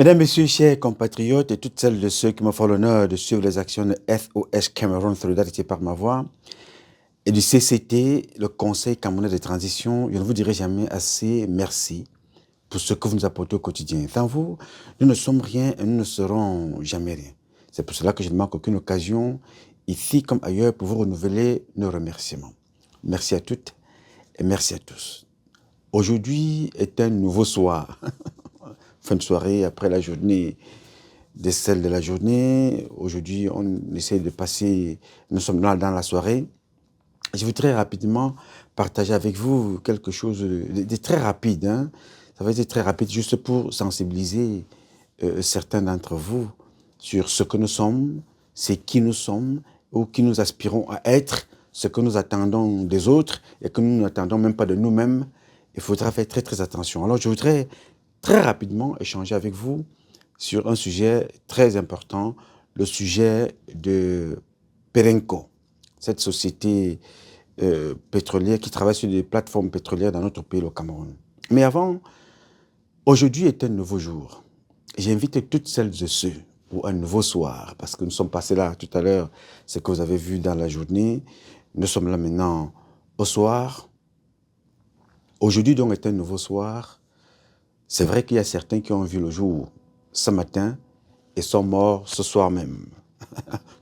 Mesdames, Messieurs, chers compatriotes et toutes celles de ceux qui me font l'honneur de suivre les actions de SOS Cameroun Solidarité par ma voix et du CCT, le Conseil camerounais de transition, je ne vous dirai jamais assez merci pour ce que vous nous apportez au quotidien. Sans vous, nous ne sommes rien et nous ne serons jamais rien. C'est pour cela que je ne manque aucune occasion, ici comme ailleurs, pour vous renouveler nos remerciements. Merci à toutes et merci à tous. Aujourd'hui est un nouveau soir. Fin de soirée, après la journée de celle de la journée. Aujourd'hui, on essaie de passer, nous sommes là dans la soirée. Je voudrais rapidement partager avec vous quelque chose de très rapide. Ça va être très rapide, juste pour sensibiliser certains d'entre vous sur ce que nous sommes, c'est qui nous sommes, ou qui nous aspirons à être, ce que nous attendons des autres et que nous n'attendons même pas de nous-mêmes. Il faudra faire très très attention. Alors je voudrais très rapidement échanger avec vous sur un sujet très important, le sujet de Perenco, cette société pétrolière qui travaille sur des plateformes pétrolières dans notre pays, le Cameroun. Mais avant, aujourd'hui est un nouveau jour. J'invite toutes celles et ceux pour un nouveau soir, parce que nous sommes passés là tout à l'heure, ce que vous avez vu dans la journée. Nous sommes là maintenant au soir. Aujourd'hui donc est un nouveau soir. C'est vrai qu'il y a certains qui ont vu le jour ce matin et sont morts ce soir même.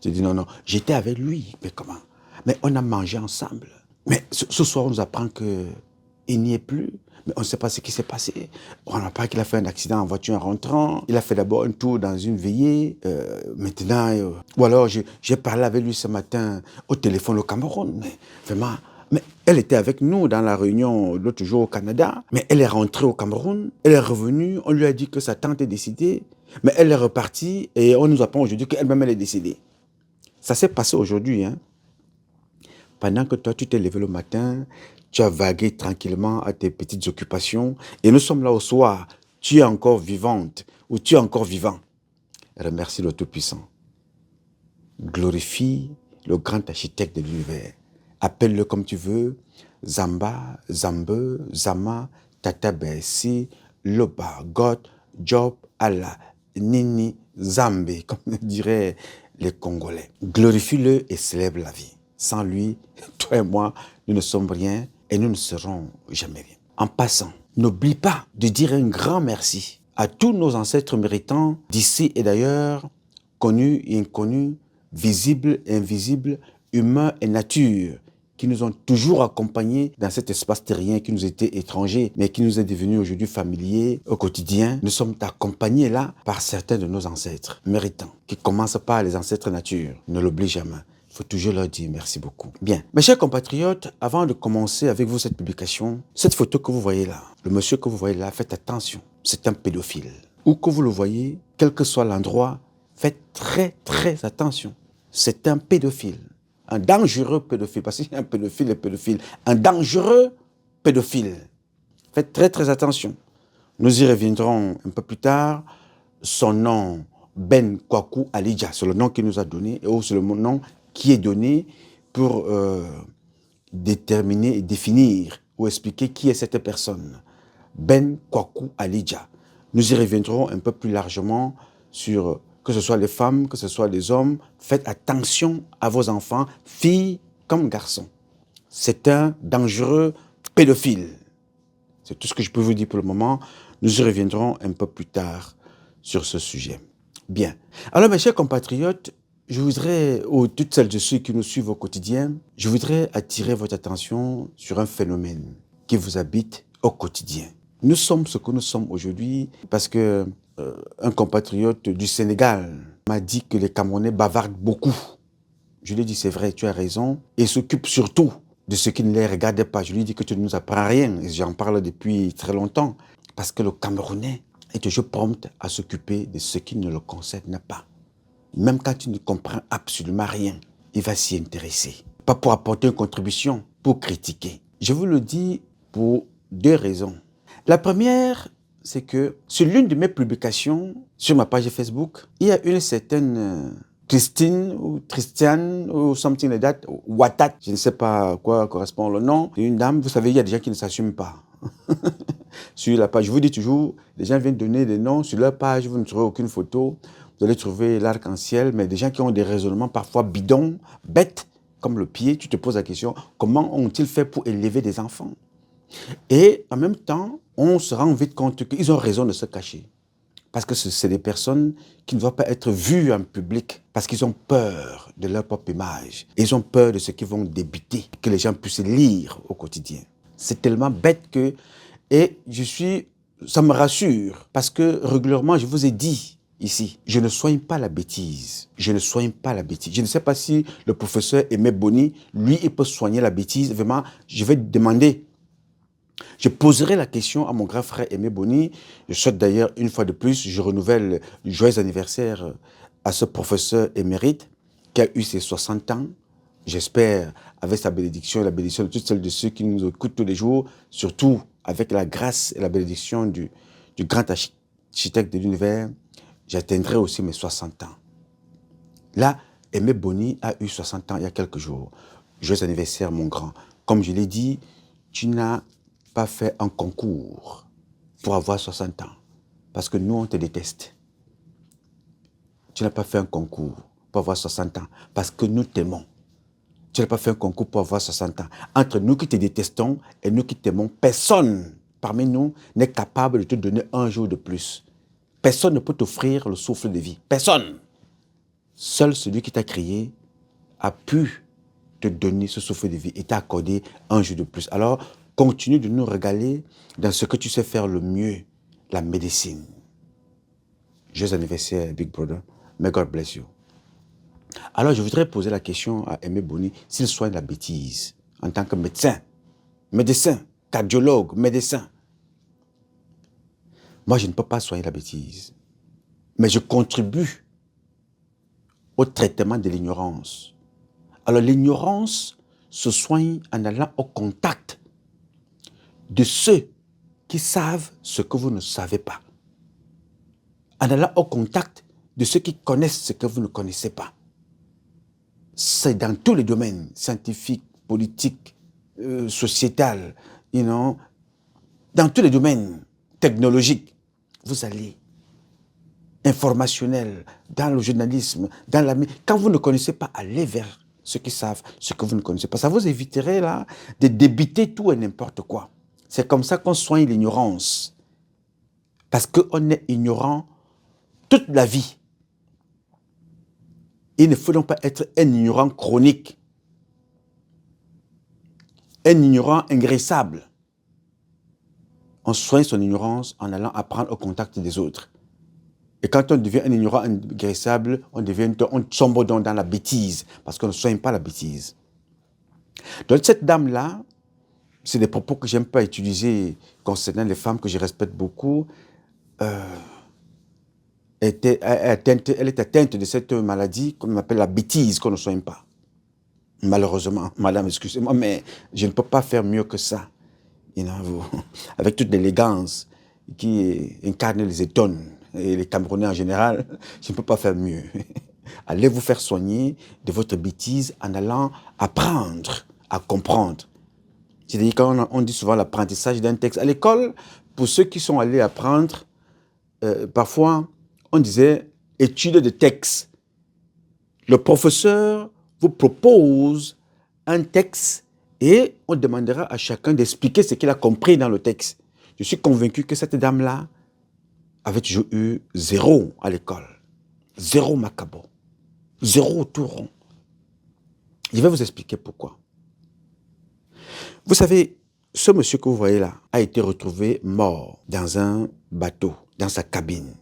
Je dis non, j'étais avec lui. Mais comment? Mais on a mangé ensemble. Mais ce soir, on nous apprend qu'il n'y est plus. Mais on ne sait pas ce qui s'est passé. On apprend qu'il a fait un accident en voiture en rentrant. Il a fait d'abord un tour dans une veillée. Ou alors j'ai parlé avec lui ce matin au téléphone au Cameroun. Mais vraiment, mais elle était avec nous dans la réunion l'autre jour au Canada. Mais elle est rentrée au Cameroun. Elle est revenue. On lui a dit que sa tante est décédée. Mais elle est repartie et on nous apprend aujourd'hui qu'elle-même elle est décédée. Ça s'est passé aujourd'hui. Pendant que toi, tu t'es levé le matin, tu as vagué tranquillement à tes petites occupations et nous sommes là au soir. Tu es encore vivante ou tu es encore vivant. Remercie le Tout-Puissant. Glorifie le grand architecte de l'univers. Appelle-le comme tu veux. Zamba, Zambe, Zama, Tata Bessi, Loba, God, Job, Allah, Nini, Zambé, comme diraient les Congolais. Glorifie-le et célèbre la vie. Sans lui, toi et moi, nous ne sommes rien et nous ne serons jamais rien. En passant, n'oublie pas de dire un grand merci à tous nos ancêtres méritants d'ici et d'ailleurs, connus et inconnus, visibles et invisibles, humains et nature, qui nous ont toujours accompagnés dans cet espace terrien qui nous était étranger, mais qui nous est devenu aujourd'hui familier au quotidien. Nous sommes accompagnés là par certains de nos ancêtres méritants, qui commencent par les ancêtres nature. Ne l'oublie jamais. Il faut toujours leur dire merci beaucoup. Bien. Mes chers compatriotes, avant de commencer avec vous cette publication, cette photo que vous voyez là, le monsieur que vous voyez là, faites attention, c'est un pédophile. Où que vous le voyez, quel que soit l'endroit, faites très très attention. C'est un pédophile. Un dangereux pédophile, parce qu'il y a un pédophile et pédophile. Un dangereux pédophile. Faites très très attention. Nous y reviendrons un peu plus tard. Son nom, Ben Kwaku Alidja, c'est le nom qu'il nous a donné, et c'est le nom qui est donné pour déterminer et définir ou expliquer qui est cette personne. Ben Kwaku Alidja. Nous y reviendrons un peu plus largement sur que ce soit les femmes, que ce soit les hommes. Faites attention à vos enfants, filles comme garçons. C'est un dangereux pédophile. C'est tout ce que je peux vous dire pour le moment. Nous y reviendrons un peu plus tard sur ce sujet. Bien. Alors, mes chers compatriotes, je voudrais, ou toutes celles et ceux qui nous suivent au quotidien, je voudrais attirer votre attention sur un phénomène qui vous habite au quotidien. Nous sommes ce que nous sommes aujourd'hui parce que un compatriote du Sénégal m'a dit que les Camerounais bavardent beaucoup. Je lui ai dit, c'est vrai, tu as raison, et s'occupe surtout de ce qui ne les regarde pas. Je lui ai dit que tu ne nous apprends rien, et j'en parle depuis très longtemps, parce que le Camerounais est toujours prompt à s'occuper de ce qui ne le concerne pas. Même quand il ne comprend absolument rien, il va s'y intéresser. Pas pour apporter une contribution, pour critiquer. Je vous le dis pour deux raisons. La première, c'est que sur l'une de mes publications, sur ma page Facebook, il y a une certaine Christine ou Christiane ou something like that, Watat, je ne sais pas à quoi correspond le nom, une dame, vous savez, il y a des gens qui ne s'assument pas. sur la page. Je vous dis toujours, les gens viennent donner des noms. Sur leur page, vous ne trouverez aucune photo. Vous allez trouver l'arc-en-ciel, mais des gens qui ont des raisonnements parfois bidons, bêtes, comme le pied. Tu te poses la question, comment ont-ils fait pour élever des enfants? Et en même temps, on se rend vite compte qu'ils ont raison de se cacher. Parce que c'est des personnes qui ne doivent pas être vues en public parce qu'ils ont peur de leur propre image. Ils ont peur de ce qu'ils vont débiter, que les gens puissent lire au quotidien. C'est tellement bête que... Et ça me rassure parce que régulièrement, je vous ai dit ici, je ne soigne pas la bêtise. Je ne soigne pas la bêtise. Je ne sais pas si le professeur Aimé Boni, lui, il peut soigner la bêtise. Vraiment, je vais demander. Je poserai la question à mon grand frère Aimé Boni. Je souhaite d'ailleurs, une fois de plus, je renouvelle le joyeux anniversaire à ce professeur émérite qui a eu ses 60 ans. J'espère, avec sa bénédiction et la bénédiction de toutes celles de ceux qui nous écoutent tous les jours, surtout avec la grâce et la bénédiction du grand architecte de l'univers, j'atteindrai aussi mes 60 ans. Là, Aimé Boni a eu 60 ans il y a quelques jours. Joyeux anniversaire, mon grand. Comme je l'ai dit, tu n'as pas fait un concours pour avoir 60 ans. Parce que nous, on te déteste. Tu n'as pas fait un concours pour avoir 60 ans. Parce que nous t'aimons. Tu n'as pas fait un concours pour avoir 60 ans. Entre nous qui te détestons et nous qui t'aimons, personne parmi nous n'est capable de te donner un jour de plus. Personne ne peut t'offrir le souffle de vie. Personne. Seul celui qui t'a créé a pu te donner ce souffle de vie et t'a accordé un jour de plus. Alors, continue de nous régaler dans ce que tu sais faire le mieux, la médecine. Joyeux anniversaire, Big Brother. May God bless you. Alors, je voudrais poser la question à Aimé Boni s'il soigne la bêtise en tant que médecin, cardiologue, médecin. Moi, je ne peux pas soigner la bêtise, mais je contribue au traitement de l'ignorance. Alors, l'ignorance se soigne en allant au contact de ceux qui savent ce que vous ne savez pas. En allant au contact de ceux qui connaissent ce que vous ne connaissez pas. C'est dans tous les domaines, scientifiques, politiques, sociétal, dans tous les domaines technologiques. Vous allez, informationnel, dans le journalisme, dans la... Quand vous ne connaissez pas, allez vers ceux qui savent ce que vous ne connaissez pas. Ça vous éviterait là de débiter tout et n'importe quoi. C'est comme ça qu'on soigne l'ignorance. Parce qu'on est ignorant toute la vie. Il ne faut donc pas être un ignorant chronique. Un ignorant ingraissable. On soigne son ignorance en allant apprendre au contact des autres. Et quand on devient un ignorant ingraissable, on sombre donc dans la bêtise, parce qu'on ne soigne pas la bêtise. Donc cette dame-là, c'est des propos que je n'aime pas utiliser concernant les femmes que je respecte beaucoup. Elle est atteinte de cette maladie qu'on appelle la bêtise, qu'on ne soigne pas. Malheureusement, madame, excusez-moi, mais je ne peux pas faire mieux que ça. Avec toute l'élégance qui incarne les Étonnes et les Camerounais en général, je ne peux pas faire mieux. Allez vous faire soigner de votre bêtise en allant apprendre à comprendre. C'est-à-dire quand on dit souvent l'apprentissage d'un texte à l'école, pour ceux qui sont allés apprendre, parfois on disait étude de texte. Le professeur vous propose un texte et on demandera à chacun d'expliquer ce qu'il a compris dans le texte. Je suis convaincu que cette dame-là avait toujours eu 0 à l'école. 0 macabo. 0 tout rond. Je vais vous expliquer pourquoi. Vous savez, ce monsieur que vous voyez là a été retrouvé mort dans un bateau, dans sa cabine.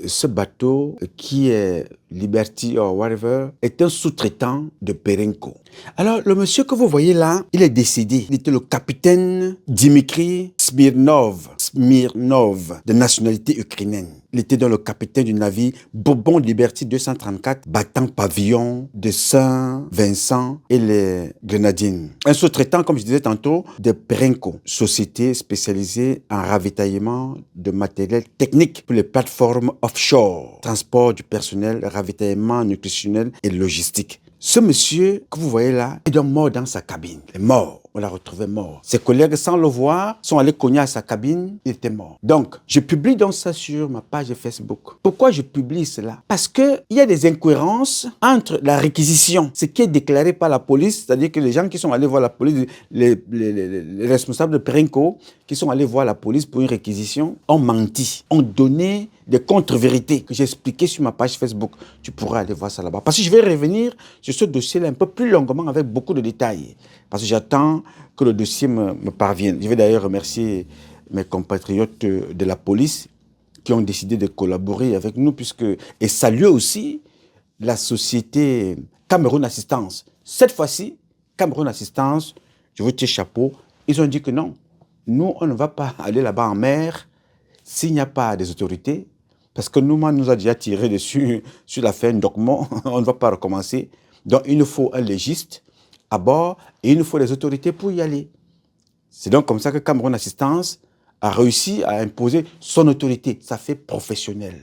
Ce bateau, qui est Liberty or whatever, est un sous-traitant de Perenco. Alors, le monsieur que vous voyez là, il est décédé. Il était le capitaine Dimitri Smirnov, de nationalité ukrainienne. Il était dans le capitaine du navire Bourbon Liberty 234, battant pavillon de Saint-Vincent et les Grenadines. Un sous-traitant, comme je disais tantôt, de Perenco, société spécialisée en ravitaillement de matériel technique pour les plateformes offshore, transport du personnel, ravitaillement nutritionnel et logistique. Ce monsieur que vous voyez là est donc mort dans sa cabine. Il est mort. on l'a retrouvé mort. Ses collègues, sans le voir, sont allés cogner à sa cabine, il était mort. Donc, je publie donc ça sur ma page Facebook. Pourquoi je publie cela? Parce qu'il y a des incohérences entre la réquisition, ce qui est déclaré par la police, c'est-à-dire que les gens qui sont allés voir la police, les responsables de Perenco, qui sont allés voir la police pour une réquisition, ont menti, ont donné des contre-vérités que j'ai expliquées sur ma page Facebook. Tu pourras aller voir ça là-bas. Parce que je vais revenir sur ce dossier-là un peu plus longuement avec beaucoup de détails. Parce que j'attends que le dossier me parvienne. Je vais d'ailleurs remercier mes compatriotes de la police qui ont décidé de collaborer avec nous et saluer aussi la société Cameroun Assistance. Cette fois-ci, Cameroun Assistance, je vous tire chapeau, ils ont dit que non, nous, on ne va pas aller là-bas en mer s'il n'y a pas des autorités, parce que nous a déjà tiré dessus sur l'affaire Ndokmo, on ne va pas recommencer. Donc, il nous faut un légiste à bord et il nous faut des autorités pour y aller. C'est donc comme ça que Cameroun Assistance a réussi à imposer son autorité. Ça fait professionnel.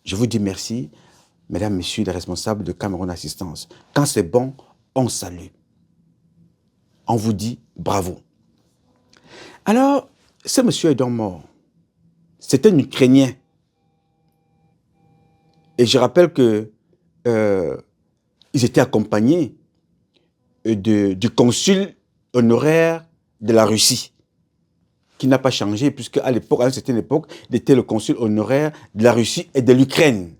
Je vous dis merci, mesdames, messieurs les responsables de Cameroun Assistance. Quand c'est bon, on salue. On vous dit bravo. Alors, ce monsieur est donc mort. C'est un Ukrainien. Et je rappelle que ils étaient accompagnés du consul honoraire de la Russie, qui n'a pas changé, puisque à une certaine époque, il était le consul honoraire de la Russie et de l'Ukraine.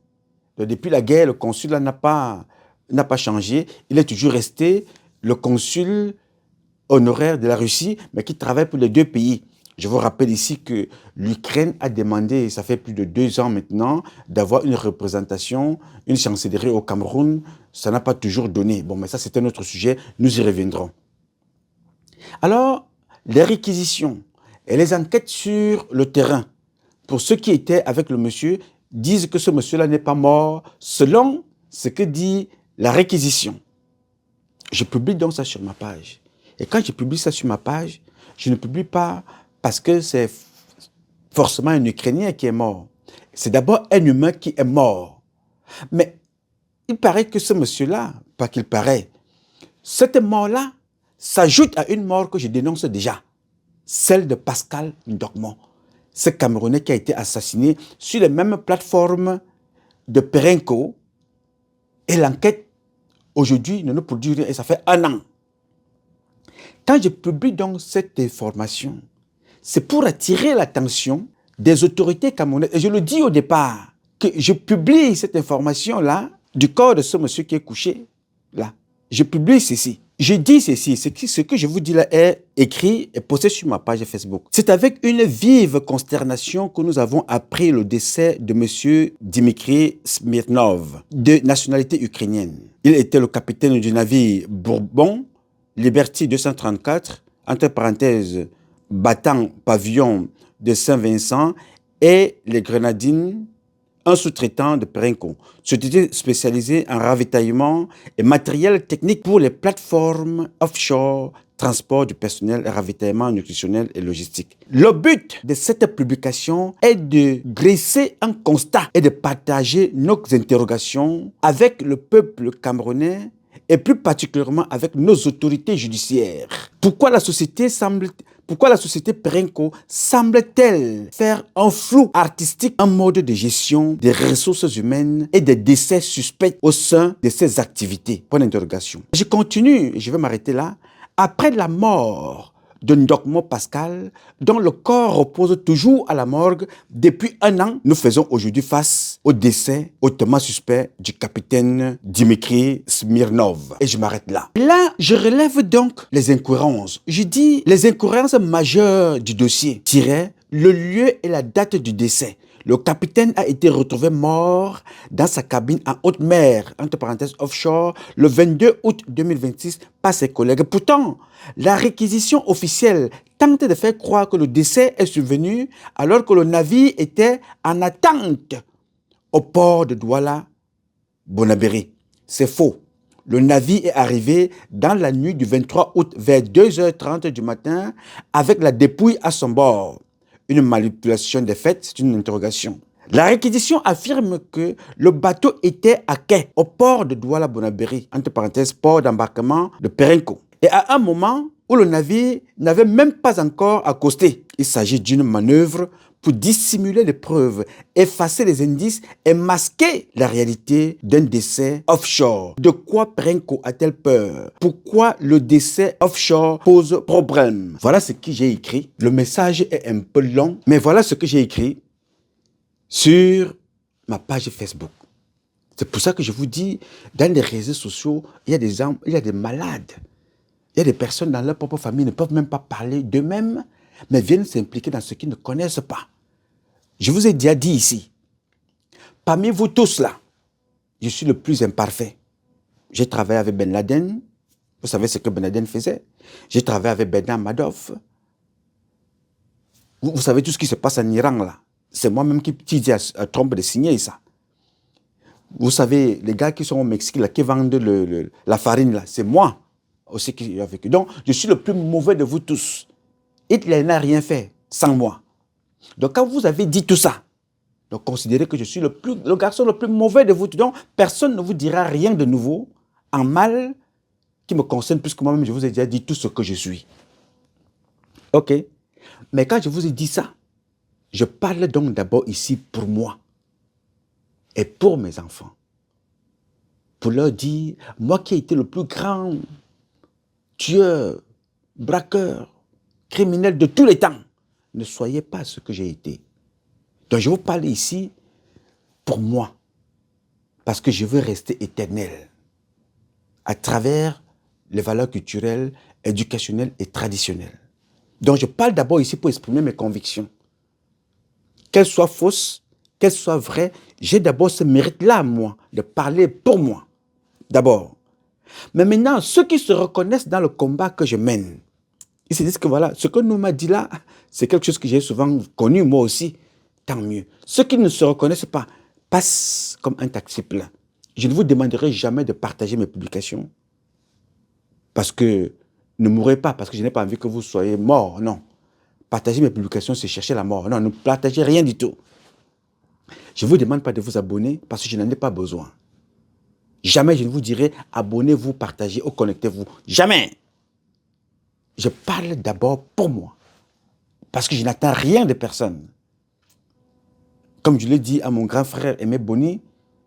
Depuis la guerre, le consul n'a pas changé. Il est toujours resté le consul honoraire de la Russie, mais qui travaille pour les deux pays. Je vous rappelle ici que l'Ukraine a demandé, ça fait plus de 2 ans maintenant, d'avoir une représentation, une chancellerie au Cameroun. Ça n'a pas toujours donné. Bon, mais ça, c'est un autre sujet. Nous y reviendrons. Alors, les réquisitions et les enquêtes sur le terrain, pour ceux qui étaient avec le monsieur, disent que ce monsieur-là n'est pas mort selon ce que dit la réquisition. Je publie donc ça sur ma page. Et quand je publie ça sur ma page, je ne publie pas parce que c'est forcément un Ukrainien qui est mort. C'est d'abord un humain qui est mort. Mais il paraît que ce monsieur-là, pas qu'il paraît, cette mort-là s'ajoute à une mort que je dénonce déjà, celle de Pascal Ndokmo, ce Camerounais qui a été assassiné sur les mêmes plateformes de Perenco. Et l'enquête, aujourd'hui, ne nous produit rien et ça fait 1 an. Quand je publie donc cette information, c'est pour attirer l'attention des autorités camerounaises. Et je le dis au départ, que je publie cette information-là du corps de ce monsieur qui est couché là. Je publie ceci. Je dis ceci. Ce que je vous dis là est écrit et posté sur ma page Facebook. C'est avec une vive consternation que nous avons appris le décès de monsieur Dimitri Smirnov, de nationalité ukrainienne. Il était le capitaine du navire Bourbon, Liberty 234, entre parenthèses, battant pavillon de Saint-Vincent et les Grenadines, un sous-traitant de Perenco. Société spécialisée en ravitaillement et matériel technique pour les plateformes offshore, transport du personnel, ravitaillement nutritionnel et logistique. Le but de cette publication est de dresser un constat et de partager nos interrogations avec le peuple camerounais et plus particulièrement avec nos autorités judiciaires. Pourquoi la société Perenco semble-t-elle faire un flou artistique, un mode de gestion des ressources humaines et des décès suspects au sein de ses activités? Point d'interrogation. Je continue, je vais m'arrêter là. Après la mort de Ndokmo Pascal, dont le corps repose toujours à la morgue depuis 1 an, nous faisons aujourd'hui face au décès hautement suspect du capitaine Dimitri Smirnov. Et je m'arrête là. Là, je relève donc les incohérences. Je dis les incohérences majeures du dossier. Le lieu et la date du décès. Le capitaine a été retrouvé mort dans sa cabine en haute mer, entre parenthèses offshore, le 22 août 2026 par ses collègues. Pourtant, la réquisition officielle tente de faire croire que le décès est survenu alors que le navire était en attente au port de Douala, Bonabéry. C'est faux. Le navire est arrivé dans la nuit du 23 août vers 2h30 du matin avec la dépouille à son bord. Une manipulation des faits, c'est une interrogation. La réquisition affirme que le bateau était à quai au port de Douala Bonabéry, entre parenthèses, port d'embarquement de Perenco. Et à un moment où le navire n'avait même pas encore accosté. Il s'agit d'une manœuvre pour dissimuler les preuves, effacer les indices et masquer la réalité d'un décès offshore. De quoi Perenco a-t-elle peur? Pourquoi le décès offshore pose problème? Voilà ce que j'ai écrit. Le message est un peu long, mais voilà ce que j'ai écrit sur ma page Facebook. C'est pour ça que je vous dis, dans les réseaux sociaux, il y a des gens, il y a des malades. Il y a des personnes dans leur propre famille qui ne peuvent même pas parler d'eux-mêmes, mais viennent s'impliquer dans ce qu'ils ne connaissent pas. Je vous ai déjà dit ici, parmi vous tous là, je suis le plus imparfait. J'ai travaillé avec Ben Laden, vous savez ce que Ben Laden faisait. J'ai travaillé avec Bernard Madoff. Vous savez tout ce qui se passe en Iran là. C'est moi-même qui dis à Trump de signer ça. Vous savez, les gars qui sont au Mexique là, qui vendent la farine là, c'est moi aussi qui ai vécu. Donc, je suis le plus mauvais de vous tous. Hitler n'a rien fait sans moi. Donc, quand vous avez dit tout ça, donc considérez que je suis le garçon le plus mauvais de vous tous. Donc, personne ne vous dira rien de nouveau en mal qui me concerne, puisque moi-même, je vous ai déjà dit tout ce que je suis. OK? Mais quand je vous ai dit ça, je parle donc d'abord ici pour moi et pour mes enfants. Pour leur dire, moi qui ai été le plus grand tueur, braqueur, criminel de tous les temps, ne soyez pas ce que j'ai été. Donc je vous parle ici pour moi, parce que je veux rester éternel à travers les valeurs culturelles, éducationnelles et traditionnelles. Donc je parle d'abord ici pour exprimer mes convictions. Qu'elles soient fausses, qu'elles soient vraies, j'ai d'abord ce mérite-là, moi, de parler pour moi, d'abord. Mais maintenant, ceux qui se reconnaissent dans le combat que je mène, ils se disent que voilà, ce que nous m'a dit là, c'est quelque chose que j'ai souvent connu moi aussi, tant mieux. Ceux qui ne se reconnaissent pas passent comme un taxi plein. Je ne vous demanderai jamais de partager mes publications parce que ne mourrez pas, parce que je n'ai pas envie que vous soyez morts, non. Partager mes publications, c'est chercher la mort. Non, ne partagez rien du tout. Je ne vous demande pas de vous abonner parce que je n'en ai pas besoin. Jamais je ne vous dirai abonnez-vous, partagez ou connectez-vous. Jamais. Je parle d'abord pour moi. Parce que je n'attends rien de personne. Comme je l'ai dit à mon grand frère Aimé Boni,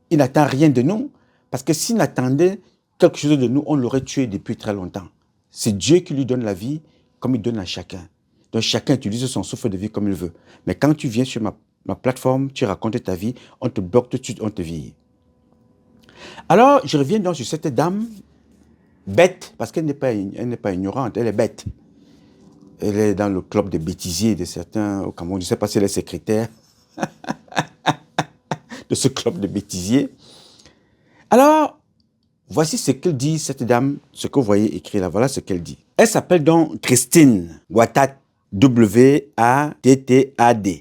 il n'attend rien de nous. Parce que s'il attendait quelque chose de nous, on l'aurait tué depuis très longtemps. C'est Dieu qui lui donne la vie comme il donne à chacun. Donc chacun utilise son souffle de vie comme il veut. Mais quand tu viens sur ma plateforme, tu racontes ta vie, on te bloque tout de suite, on te vire. Alors, je reviens donc sur cette dame bête, parce qu'elle n'est pas ignorante, elle est bête. Elle est dans le club des bêtisiers de certains au Cameroun. Je ne sais pas si elle est secrétaire de ce club de bêtisiers. Alors, voici ce qu'elle dit, cette dame, ce que vous voyez écrit là, voilà ce qu'elle dit. Elle s'appelle donc Christine Ouattad, W-A-T-T-A-D.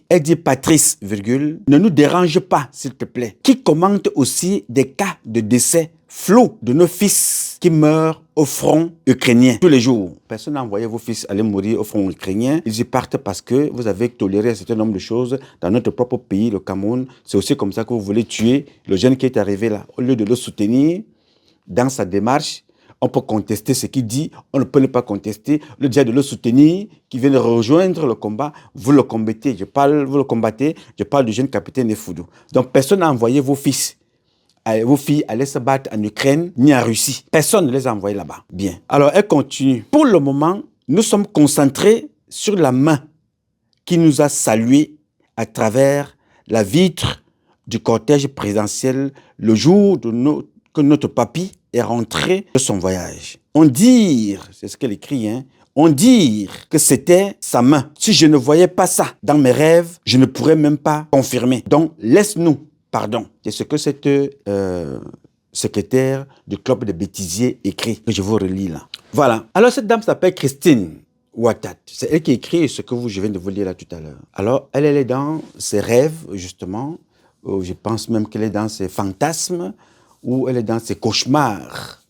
Elle dit Patrice, virgule, ne nous dérange pas, s'il te plaît. Qui commente aussi des cas de décès flous de nos fils qui meurent au front ukrainien tous les jours. Personne n'a envoyé vos fils aller mourir au front ukrainien. Ils y partent parce que vous avez toléré un certain nombre de choses dans notre propre pays, le Cameroun. C'est aussi comme ça que vous voulez tuer le jeune qui est arrivé là. Au lieu de le soutenir dans sa démarche, on peut contester ce qu'il dit, on ne peut ne pas contester. Le dia de le soutenir, qui vient de rejoindre le combat, vous le combattez, vous le combattez, je parle du jeune capitaine Efoudou. Donc personne n'a envoyé vos fils, vos filles aller se battre en Ukraine ni en Russie. Personne ne les a envoyés là-bas. Bien. Alors elle continue. Pour le moment, nous sommes concentrés sur la main qui nous a salués à travers la vitre du cortège présidentiel le jour que notre papy est rentré de son voyage. On dit, c'est ce qu'elle écrit, on dit que c'était sa main. Si je ne voyais pas ça dans mes rêves, je ne pourrais même pas confirmer. Donc, laisse-nous, pardon. C'est ce que cette secrétaire du club de bêtisiers écrit, que je vous relis là. Voilà. Alors, cette dame s'appelle Christine Ouattad. C'est elle qui écrit ce que je viens de vous lire là tout à l'heure. Alors, elle est dans ses rêves, justement. Je pense même qu'elle est dans ses fantasmes, ou elle est dans ses cauchemars.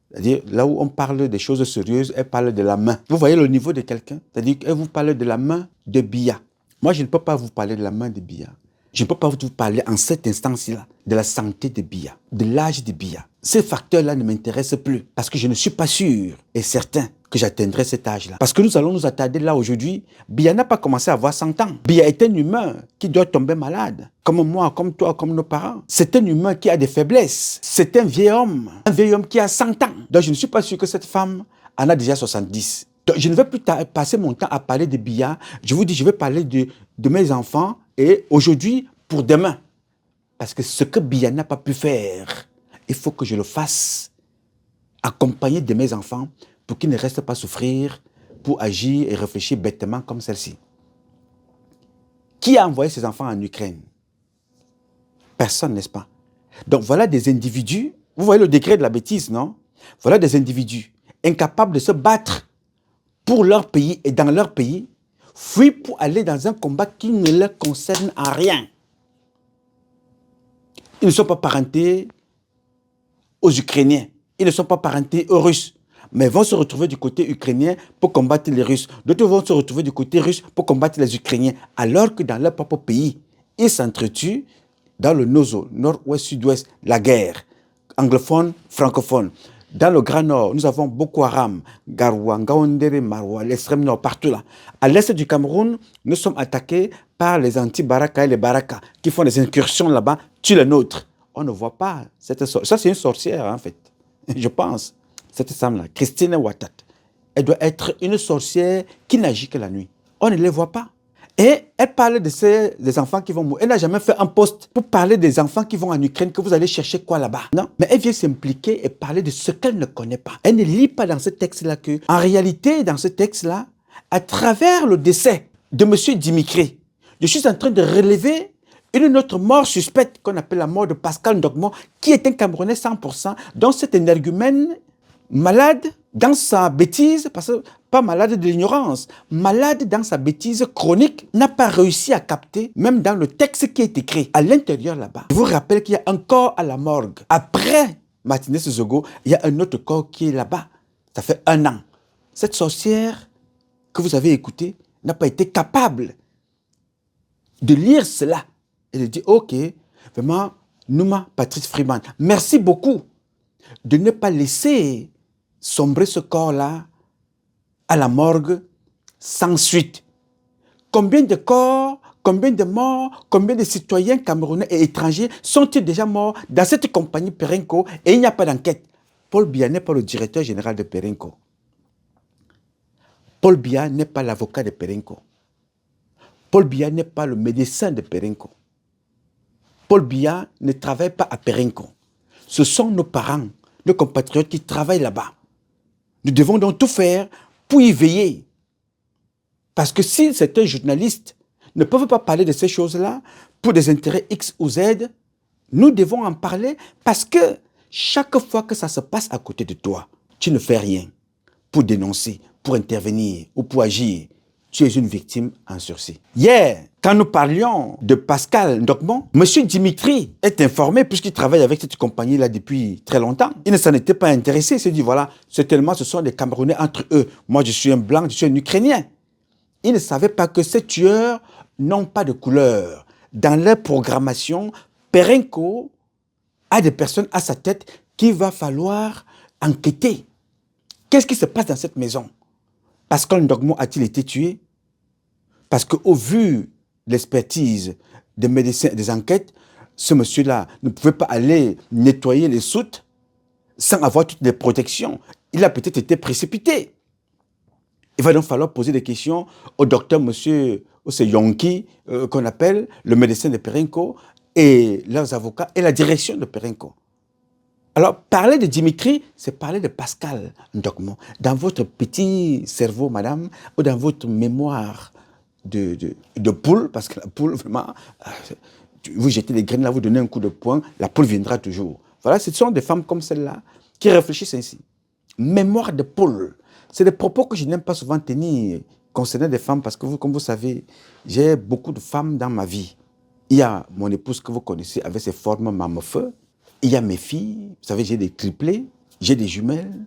C'est-à-dire, là où on parle des choses sérieuses, elle parle de la main. Vous voyez le niveau de quelqu'un? C'est-à-dire qu'elle vous parle de la main de Biya. Moi, je ne peux pas vous parler de la main de Biya. Je ne peux pas vous parler en cette instance-là de la santé de Biya, de l'âge de Biya. Ces facteurs-là ne m'intéressent plus parce que je ne suis pas sûr et certain que j'atteindrai cet âge-là. Parce que nous allons nous attarder là aujourd'hui. Biya n'a pas commencé à avoir 100 ans. Biya est un humain qui doit tomber malade. Comme moi, comme toi, comme nos parents. C'est un humain qui a des faiblesses. C'est un vieil homme qui a 100 ans. Donc je ne suis pas sûr que cette femme en a déjà 70. Donc je ne vais plus passer mon temps à parler de Biya. Je vous dis, je vais parler de mes enfants et aujourd'hui pour demain. Parce que ce que Biya n'a pas pu faire, il faut que je le fasse accompagné de mes enfants pour qu'ils ne restent pas souffrir, pour agir et réfléchir bêtement comme celle-ci. Qui a envoyé ses enfants en Ukraine? Personne, n'est-ce pas? Donc voilà des individus, vous voyez le degré de la bêtise, non? Voilà des individus incapables de se battre pour leur pays et dans leur pays, fuient pour aller dans un combat qui ne leur concerne en rien. Ils ne sont pas parentés aux Ukrainiens, ils ne sont pas parentés aux Russes, mais vont se retrouver du côté ukrainien pour combattre les Russes. D'autres vont se retrouver du côté russe pour combattre les Ukrainiens, alors que dans leur propre pays, ils s'entretuent dans le nord-ouest, sud-ouest, la guerre, anglophone, francophone. Dans le Grand Nord, nous avons Boko Haram, Garoua, Ngaoundéré, Maroua, l'extrême nord, partout là. À l'est du Cameroun, nous sommes attaqués par les anti-Baraka et les Baraka qui font des incursions là-bas, tuent les nôtres. On ne voit pas cette sorcière. Ça, c'est une sorcière, en fait. Je pense. Cette femme-là, Christine Ouattat, elle doit être une sorcière qui n'agit que la nuit. On ne les voit pas. Et elle parle des enfants qui vont mourir. Elle n'a jamais fait un post pour parler des enfants qui vont en Ukraine, que vous allez chercher quoi là-bas. Non, mais elle vient s'impliquer et parler de ce qu'elle ne connaît pas. Elle ne lit pas dans ce texte-là que, en réalité, dans ce texte-là, à travers le décès de M. Dimitri, je suis en train de relever une autre mort suspecte qu'on appelle la mort de Pascal Ndogmo, qui est un Camerounais 100%, dont cet énergumène malade dans sa bêtise, parce que pas malade de l'ignorance, malade dans sa bêtise chronique, n'a pas réussi à capter, même dans le texte qui est écrit à l'intérieur là-bas. Je vous rappelle qu'il y a un corps à la morgue. Après Martinez Zogo, il y a un autre corps qui est là-bas. Ça fait 1 an. Cette sorcière que vous avez écoutée n'a pas été capable de lire cela et de dire, ok, vraiment, Nouma Patrice Freeman, merci beaucoup de ne pas laisser sombrer ce corps-là à la morgue sans suite. Combien de corps, combien de morts, combien de citoyens camerounais et étrangers sont-ils déjà morts dans cette compagnie Perenco et il n'y a pas d'enquête? Paul Biya n'est pas le directeur général de Perenco. Paul Biya n'est pas l'avocat de Perenco. Paul Biya n'est pas le médecin de Perenco. Paul Biya ne travaille pas à Perenco. Ce sont nos parents, nos compatriotes qui travaillent là-bas. Nous devons donc tout faire pour y veiller. Parce que si certains journalistes ne peuvent pas parler de ces choses-là pour des intérêts X ou Z, nous devons en parler parce que chaque fois que ça se passe à côté de toi, tu ne fais rien pour dénoncer, pour intervenir ou pour agir. Tu es une victime en sursis. Hier, quand nous parlions de Pascal Ndogmo, M. Dimitri est informé puisqu'il travaille avec cette compagnie-là depuis très longtemps. Il ne s'en était pas intéressé. Il s'est dit, voilà, ce sont des Camerounais entre eux. Moi, je suis un blanc, je suis un Ukrainien. Il ne savait pas que ces tueurs n'ont pas de couleur. Dans leur programmation, Perenco a des personnes à sa tête qu'il va falloir enquêter. Qu'est-ce qui se passe dans cette maison? Pascal Ndogmo a-t-il été tué? Parce qu'au vu de l'expertise des médecins et des enquêtes, ce monsieur-là ne pouvait pas aller nettoyer les soutes sans avoir toutes les protections. Il a peut-être été précipité. Il va donc falloir poser des questions au docteur monsieur Yonki, qu'on appelle le médecin de Perenco, et leurs avocats et la direction de Perenco. Alors, parler de Dimitri, c'est parler de Pascal Ndogmo. Dans votre petit cerveau, madame, ou dans votre mémoire de poule, parce que la poule, vraiment, vous jetez des graines là, vous donnez un coup de poing, la poule viendra toujours. Voilà, ce sont des femmes comme celle-là qui réfléchissent ainsi. Mémoire de poule. C'est des propos que je n'aime pas souvent tenir concernant des femmes, parce que vous, comme vous savez, j'ai beaucoup de femmes dans ma vie. Il y a mon épouse que vous connaissez avec ses formes mammefeu. Il y a mes filles, vous savez, j'ai des triplés, j'ai des jumelles,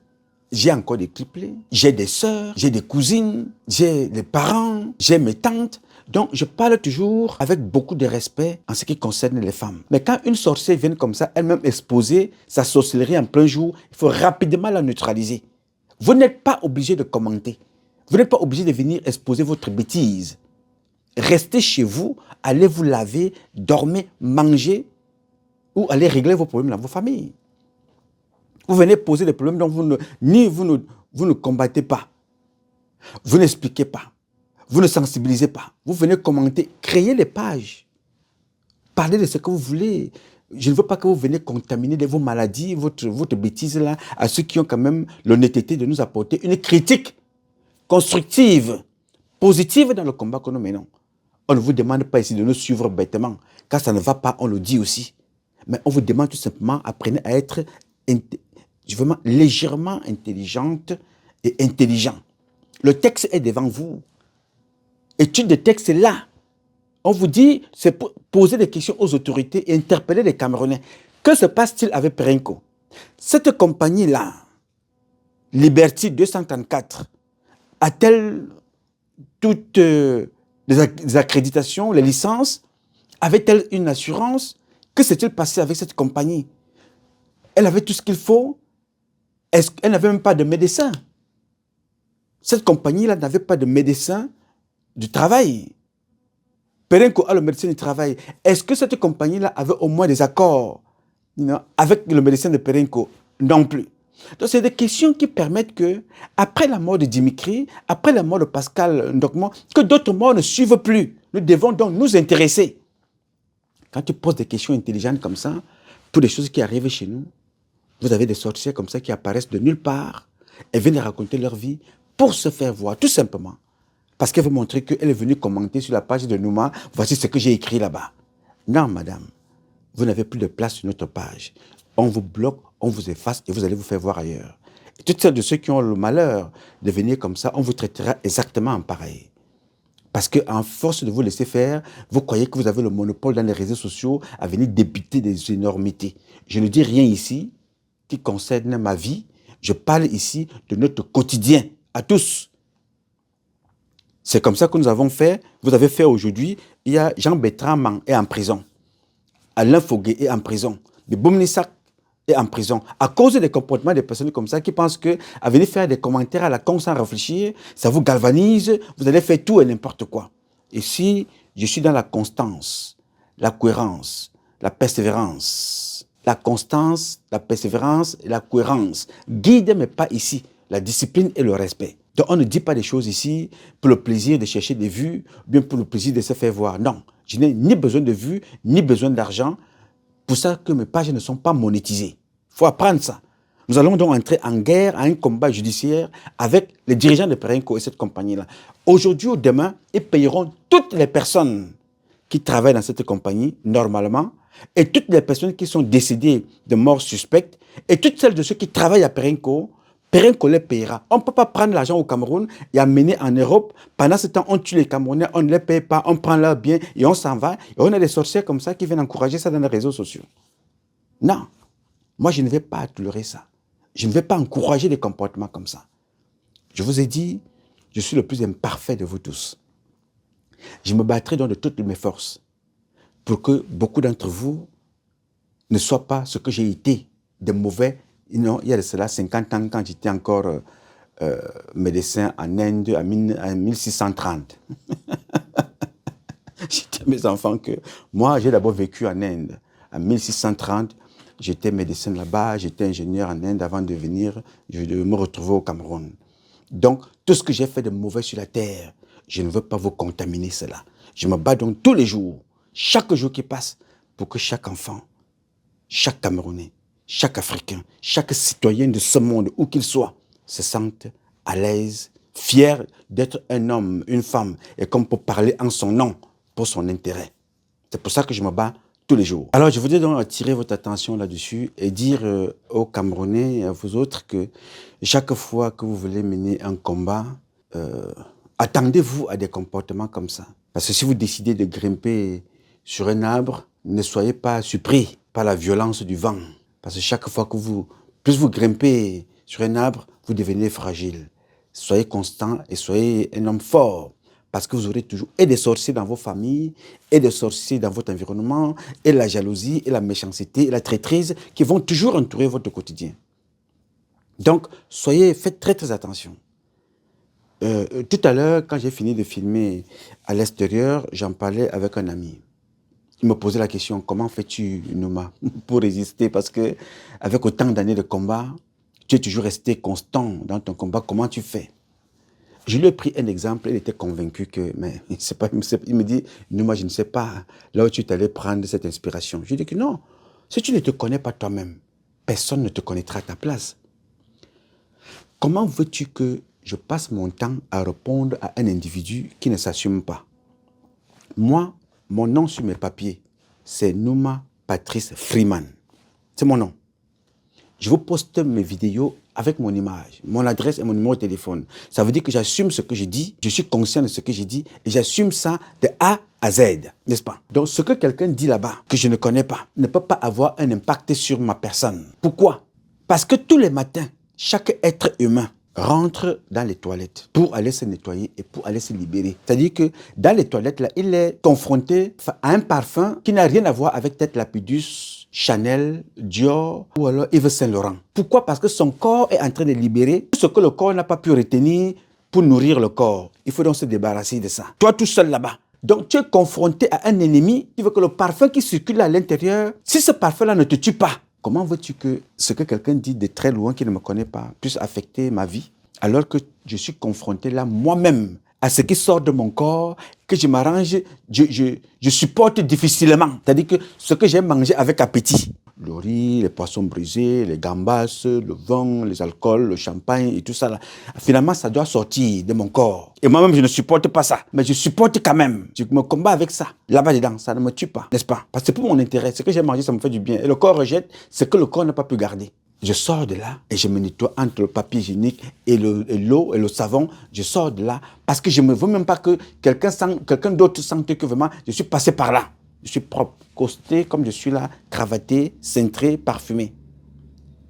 j'ai encore des triplés, j'ai des sœurs, j'ai des cousines, j'ai des parents, j'ai mes tantes. Donc, je parle toujours avec beaucoup de respect en ce qui concerne les femmes. Mais quand une sorcière vient comme ça, elle-même exposer sa sorcellerie en plein jour, il faut rapidement la neutraliser. Vous n'êtes pas obligé de commenter. Vous n'êtes pas obligé de venir exposer votre bêtise. Restez chez vous, allez vous laver, dormez, mangez ou allez régler vos problèmes dans vos familles. Vous venez poser des problèmes dont vous ne combattez pas. Vous n'expliquez pas. Vous ne sensibilisez pas. Vous venez commenter, créez les pages. Parlez de ce que vous voulez. Je ne veux pas que vous venez contaminer de vos maladies, votre bêtise là, à ceux qui ont quand même l'honnêteté de nous apporter une critique constructive, positive dans le combat que nous menons. On ne vous demande pas ici de nous suivre bêtement. Quand ça ne va pas, on le dit aussi. Mais on vous demande tout simplement, apprenez à être vraiment légèrement intelligente et intelligent. Le texte est devant vous. Étude de texte est là. On vous dit, c'est poser des questions aux autorités et interpeller les Camerounais. Que se passe-t-il avec Perenco? Cette compagnie-là, Liberty 234, a-t-elle toutes les accréditations, les licences? Avait-elle une assurance? Que s'est-il passé avec cette compagnie? Elle avait tout ce qu'il faut? Est-ce qu'elle n'avait même pas de médecin? Cette compagnie-là n'avait pas de médecin du travail. Perenco a le médecin du travail. Est-ce que cette compagnie-là avait au moins des accords avec le médecin de Perenco? Non plus. Donc, c'est des questions qui permettent que, après la mort de Dimitri, après la mort de Pascal Ndokmo, que d'autres morts ne suivent plus. Nous devons donc nous intéresser. Quand tu poses des questions intelligentes comme ça, pour des choses qui arrivent chez nous, vous avez des sorcières comme ça qui apparaissent de nulle part et viennent raconter leur vie pour se faire voir, tout simplement. Parce qu'elle veut montrer qu'elle est venue commenter sur la page de Nouma, voici ce que j'ai écrit là-bas. Non, madame, vous n'avez plus de place sur notre page. On vous bloque, on vous efface et vous allez vous faire voir ailleurs. Et toutes celles de ceux qui ont le malheur de venir comme ça, on vous traitera exactement en pareil. Parce qu'en force de vous laisser faire, vous croyez que vous avez le monopole dans les réseaux sociaux à venir débiter des énormités. Je ne dis rien ici qui concerne ma vie. Je parle ici de notre quotidien, à tous. C'est comme ça que nous avons fait. Vous avez fait aujourd'hui. Il y a Jean-Bertrand est en prison. Alain Foguet est en prison. Mais Boumnissak est en prison. À cause des comportements des personnes comme ça qui pensent qu'à venir faire des commentaires à la con sans réfléchir, ça vous galvanise, vous allez faire tout et n'importe quoi. Et si je suis dans la constance, la cohérence, la persévérance, la constance, la persévérance et la cohérence guident mes pas ici, la discipline et le respect. Donc on ne dit pas des choses ici pour le plaisir de chercher des vues, bien pour le plaisir de se faire voir. Non, je n'ai ni besoin de vues, ni besoin d'argent. Pour ça que mes pages ne sont pas monétisées. Il faut apprendre ça. Nous allons donc entrer en guerre, à un combat judiciaire avec les dirigeants de Perenco et cette compagnie-là. Aujourd'hui ou demain, ils payeront toutes les personnes qui travaillent dans cette compagnie, normalement, et toutes les personnes qui sont décédées de morts suspectes, et toutes celles de ceux qui travaillent à Perenco, Perenco les payera. On ne peut pas prendre l'argent au Cameroun et amener en Europe. Pendant ce temps, on tue les Camerounais, on ne les paye pas, on prend leurs biens et on s'en va. Et on a des sorcières comme ça qui viennent encourager ça dans les réseaux sociaux. Non, moi je ne vais pas tolérer ça. Je ne vais pas encourager des comportements comme ça. Je vous ai dit, je suis le plus imparfait de vous tous. Je me battrai donc de toutes mes forces pour que beaucoup d'entre vous ne soient pas ce que j'ai été, de mauvais. Il y a de cela 50 ans, quand j'étais encore médecin en Inde en 1630. J'ai dit à mes enfants que moi, j'ai d'abord vécu en Inde. En 1630, j'étais médecin là-bas, j'étais ingénieur en Inde avant de venir, de me retrouver au Cameroun. Donc, tout ce que j'ai fait de mauvais sur la terre, je ne veux pas vous contaminer cela. Je me bats donc tous les jours, chaque jour qui passe, pour que chaque enfant, chaque Camerounais, chaque Africain, chaque citoyen de ce monde, où qu'il soit, se sente à l'aise, fier d'être un homme, une femme, et comme pour parler en son nom, pour son intérêt. C'est pour ça que je me bats tous les jours. Alors, je voudrais donc attirer votre attention là-dessus et dire aux Camerounais et à vous autres que chaque fois que vous voulez mener un combat, attendez-vous à des comportements comme ça. Parce que si vous décidez de grimper sur un arbre, ne soyez pas surpris par la violence du vent. Parce que chaque fois que plus vous grimpez sur un arbre, vous devenez fragile. Soyez constant et soyez un homme fort. Parce que vous aurez toujours et des sorciers dans vos familles, et des sorciers dans votre environnement, et la jalousie, et la méchanceté, et la traîtrise qui vont toujours entourer votre quotidien. Donc, faites très très attention. Tout à l'heure, quand j'ai fini de filmer à l'extérieur, j'en parlais avec un ami. Il me posait la question, comment fais-tu, Nouma, pour résister? Parce que avec autant d'années de combat, tu es toujours resté constant dans ton combat. Comment tu fais? Je lui ai pris un exemple, il était convaincu que, mais c'est pas, il me dit, Nouma, je ne sais pas là où tu t'allais prendre cette inspiration. Je lui ai dit que non, si tu ne te connais pas toi-même, personne ne te connaîtra à ta place. Comment veux-tu que je passe mon temps à répondre à un individu qui ne s'assume pas? Moi, mon nom sur mes papiers, c'est Nouma Patrice Freeman. C'est mon nom. Je vous poste mes vidéos avec mon image, mon adresse et mon numéro de téléphone. Ça veut dire que j'assume ce que je dis, je suis conscient de ce que je dis et j'assume ça de A à Z, n'est-ce pas? Donc ce que quelqu'un dit là-bas, que je ne connais pas, ne peut pas avoir un impact sur ma personne. Pourquoi? Parce que tous les matins, chaque être humain rentre dans les toilettes pour aller se nettoyer et pour aller se libérer. C'est-à-dire que dans les toilettes, là, il est confronté à un parfum qui n'a rien à voir avec peut-être Lapidus, Chanel, Dior ou alors Yves Saint Laurent. Pourquoi? Parce que son corps est en train de libérer tout ce que le corps n'a pas pu retenir pour nourrir le corps. Il faut donc se débarrasser de ça. Toi tout seul là-bas. Donc tu es confronté à un ennemi qui veut que le parfum qui circule à l'intérieur, si ce parfum-là ne te tue pas, comment veux-tu que ce que quelqu'un dit de très loin, qui ne me connaît pas, puisse affecter ma vie, alors que je suis confronté là moi-même à ce qui sort de mon corps, que je m'arrange, je supporte difficilement. C'est-à-dire que ce que j'ai mangé avec appétit, le riz, les poissons brisés, les gambas, le vin, les alcools, le champagne et tout ça, là, finalement, ça doit sortir de mon corps. Et moi-même, je ne supporte pas ça. Mais je supporte quand même. Je me combats avec ça. Là-bas dedans, ça ne me tue pas, n'est-ce pas? Parce que c'est pour mon intérêt. Ce que j'ai mangé, ça me fait du bien. Et le corps rejette ce que le corps n'a pas pu garder. Je sors de là et je me nettoie entre le papier hygiénique et l'eau et le savon. Je sors de là parce que je ne veux même pas que quelqu'un d'autre sente que vraiment je suis passé par là. Je suis propre, costé comme je suis là, cravaté, cintré, parfumé.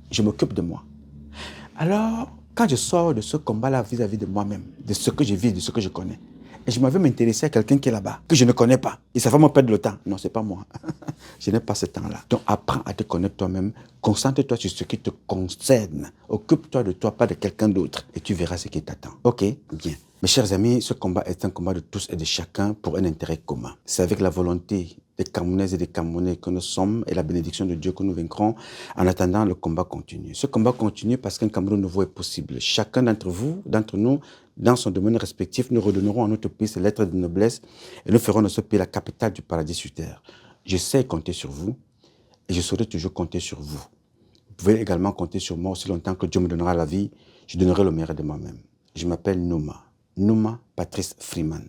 Je m'occupe de moi. Alors, quand je sors de ce combat-là vis-à-vis de moi-même, de ce que je vis, de ce que je connais, et je m'avais m'intéresser à quelqu'un qui est là-bas, que je ne connais pas, et ça va me perdre le temps. Non, c'est pas moi. Je n'ai pas ce temps-là. Donc, apprends à te connaître toi-même. Concentre-toi sur ce qui te concerne. Occupe-toi de toi, pas de quelqu'un d'autre. Et tu verras ce qui t'attend. Ok? Bien. Mes chers amis, ce combat est un combat de tous et de chacun pour un intérêt commun. C'est avec la volonté des Camerounaises et des Camerounais que nous sommes et la bénédiction de Dieu que nous vaincrons. En attendant, le combat continue. Ce combat continue parce qu'un Cameroun nouveau est possible. Chacun d'entre vous, d'entre nous, dans son domaine respectif, nous redonnerons à notre pays ses lettres de noblesse et nous ferons de ce pays la capitale du paradis sur terre. Je sais compter sur vous et je saurai toujours compter sur vous. Vous pouvez également compter sur moi aussi longtemps que Dieu me donnera la vie. Je donnerai le meilleur de moi-même. Je m'appelle Nouma. Nouma Patrice Freeman.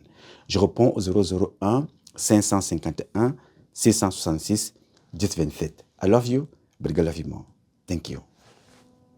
Je réponds au 001 551 666 1027. I love you, but I love you more. Thank you.